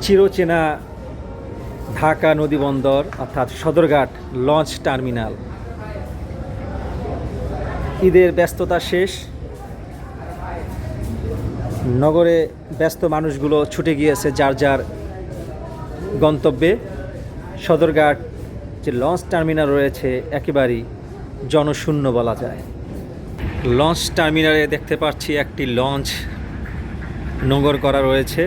চিরচেনা ঢাকা নদীবন্দর অর্থাৎ Sadarghat launch terminal. ঈদের ব্যস্ততা শেষ, নগরে ব্যস্ত মানুষগুলো ছুটে গিয়েছে যার যার গন্তব্যে। সদরঘাট যে লঞ্চ টার্মিনাল রয়েছে একেবারেই জনশূন্য বলা যায়। লঞ্চ টার্মিনালে দেখতে পাচ্ছি একটি লঞ্চ নোঙর করা রয়েছে,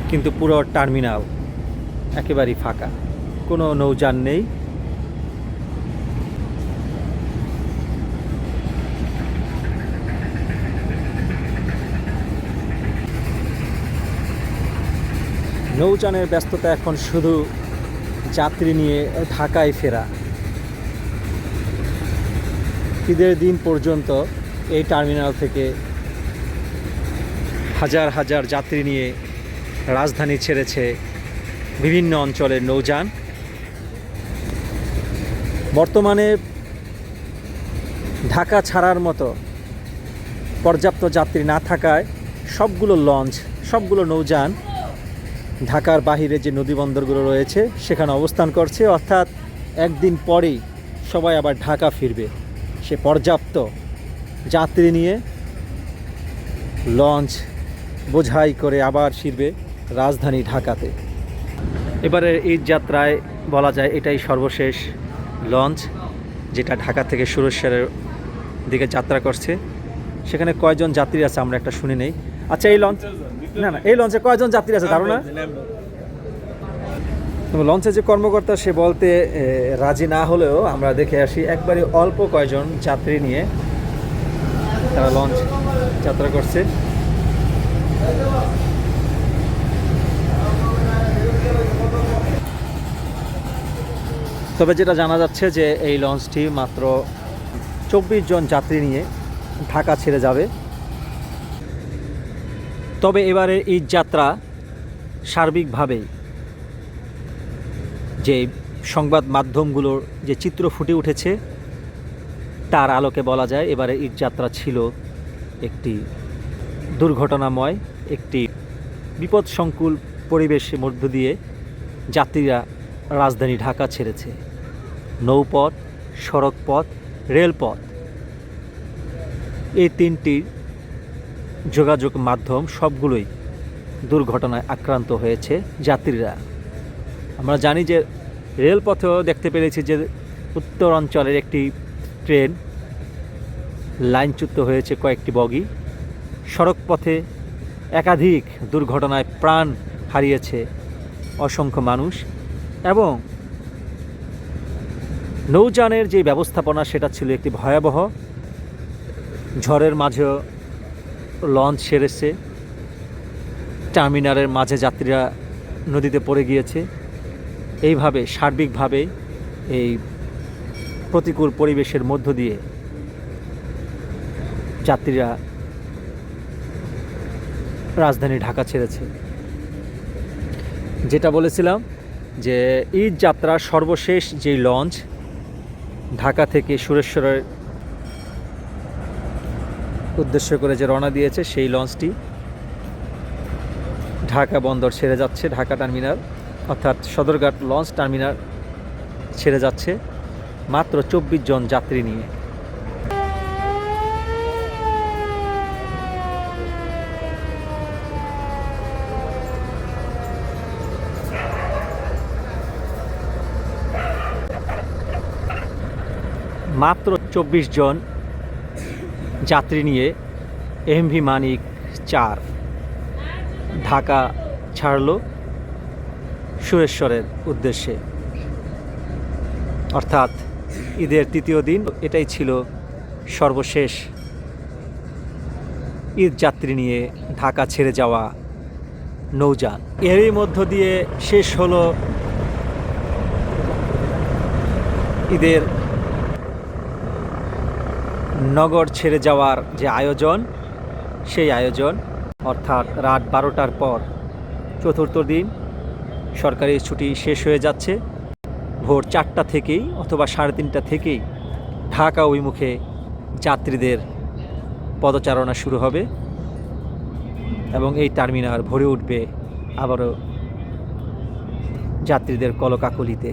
কিন্তু পুরো টার্মিনাল একেবারেই ফাঁকা, কোনো নৌযান নেই। নৌযানের ব্যস্ততা এখন শুধু যাত্রী নিয়ে ঢাকায় ফেরা। ঈদের দিন পর্যন্ত এই টার্মিনাল থেকে হাজার হাজার যাত্রী নিয়ে রাজধানী ছেড়েছে বিভিন্ন অঞ্চলের নৌযান। বর্তমানে ঢাকা ছাড়ার মতো পর্যাপ্ত যাত্রী না থাকায় সবগুলো লঞ্চ, সবগুলো নৌযান ঢাকার বাহিরে যে নদীবন্দরগুলো রয়েছে সেখানে অবস্থান করছে। অর্থাৎ একদিন পরেই সবাই আবার ঢাকা ফিরবে, সে পর্যাপ্ত যাত্রী নিয়ে লঞ্চ বোঝাই করে আবার ফিরবে রাজধানী ঢাকাতে। এবারে ঈদ যাত্রায় বলা যায় এটাই সর্বশেষ লঞ্চ যেটা ঢাকা থেকে সুরেশ্বরের দিকে যাত্রা করছে। সেখানে কয়জন যাত্রী আছে আমরা একটা শুনে নেই। আচ্ছা, এই লঞ্চ এই লঞ্চে কয়জন যাত্রী আছে ধারণা? লঞ্চের যে কর্মকর্তা সে বলতে রাজি না হলেও আমরা দেখে আসি একবারে অল্প কয়জন যাত্রী নিয়ে তারা লঞ্চ যাত্রা করছে। তবে যেটা জানা যাচ্ছে যে এই লঞ্চটি মাত্র 24 জন যাত্রী নিয়ে ঢাকা ছেড়ে যাবে। তবে এবারে ঈদ যাত্রা সার্বিকভাবেই যে সংবাদ মাধ্যমগুলোর যে চিত্র ফুটে উঠেছে তার আলোকে বলা যায় এবারে ঈদ যাত্রা ছিল একটি দুর্ঘটনাময়, একটি বিপদসংকুল পরিবেশের মধ্য দিয়ে যাত্রীরা রাজধানী ঢাকা ছেড়েছে। নৌপথ, সড়কপথ, রেলপথ, এই তিনটি যোগাযোগ মাধ্যম সবগুলোই দুর্ঘটনায় আক্রান্ত হয়েছে যাত্রীরা। আমরা জানি যে রেলপথেও দেখতে পেরেছি যে উত্তর অঞ্চলের একটি ট্রেন লাইনচ্যুত হয়েছে কয়েকটি বগি। সড়কপথে একাধিক দুর্ঘটনায় প্রাণ হারিয়েছে অসংখ্য মানুষ, এবং নৌযানের যে ব্যবস্থাপনা সেটা ছিল একটি ভয়াবহ। ঝড়ের মাঝেও লঞ্চ সেরেছে, টার্মিনালের মাঝে যাত্রীরা নদীতে পড়ে গিয়েছে। এইভাবে সার্বিকভাবে এই প্রতিকূল পরিবেশের মধ্য দিয়ে যাত্রীরা রাজধানী ঢাকা ছেড়েছে। যেটা বলেছিলাম যে ঈদ যাত্রার সর্বশেষ যে লঞ্চ ঢাকা থেকে সুরেশ্বরের উদ্দেশ্য করে যে রওনা দিয়েছে সেই লঞ্চটি ঢাকা বন্দর ছেড়ে যাচ্ছে। ঢাকা টার্মিনাল অর্থাৎ সদরঘাট লঞ্চ টার্মিনাল ছেড়ে যাচ্ছে মাত্র 24 জন যাত্রী নিয়ে। মাত্র 24 জন যাত্রী নিয়ে এমভি মানিক 4 ঢাকা ছাড়ল সুরেশ্বরের উদ্দেশ্যে। অর্থাৎ ঈদের তৃতীয় দিন এটাই ছিল সর্বশেষ ঈদ যাত্রী নিয়ে ঢাকা ছেড়ে যাওয়া নৌযান। এরই মধ্য দিয়ে শেষ হলো ঈদের নগর ছেড়ে যাওয়ার যে আয়োজন, সেই আয়োজন। অর্থাৎ রাত 12টার পর চতুর্থ দিন সরকারি ছুটি শেষ হয়ে যাচ্ছে। ভোর 4টা থেকেই অথবা 3:30টা থেকেই ঢাকা অভিমুখে যাত্রীদের পদচারণা শুরু হবে। এবং এই টার্মিনাল ভরে উঠবে আবারও যাত্রীদের কলকাকলিতে।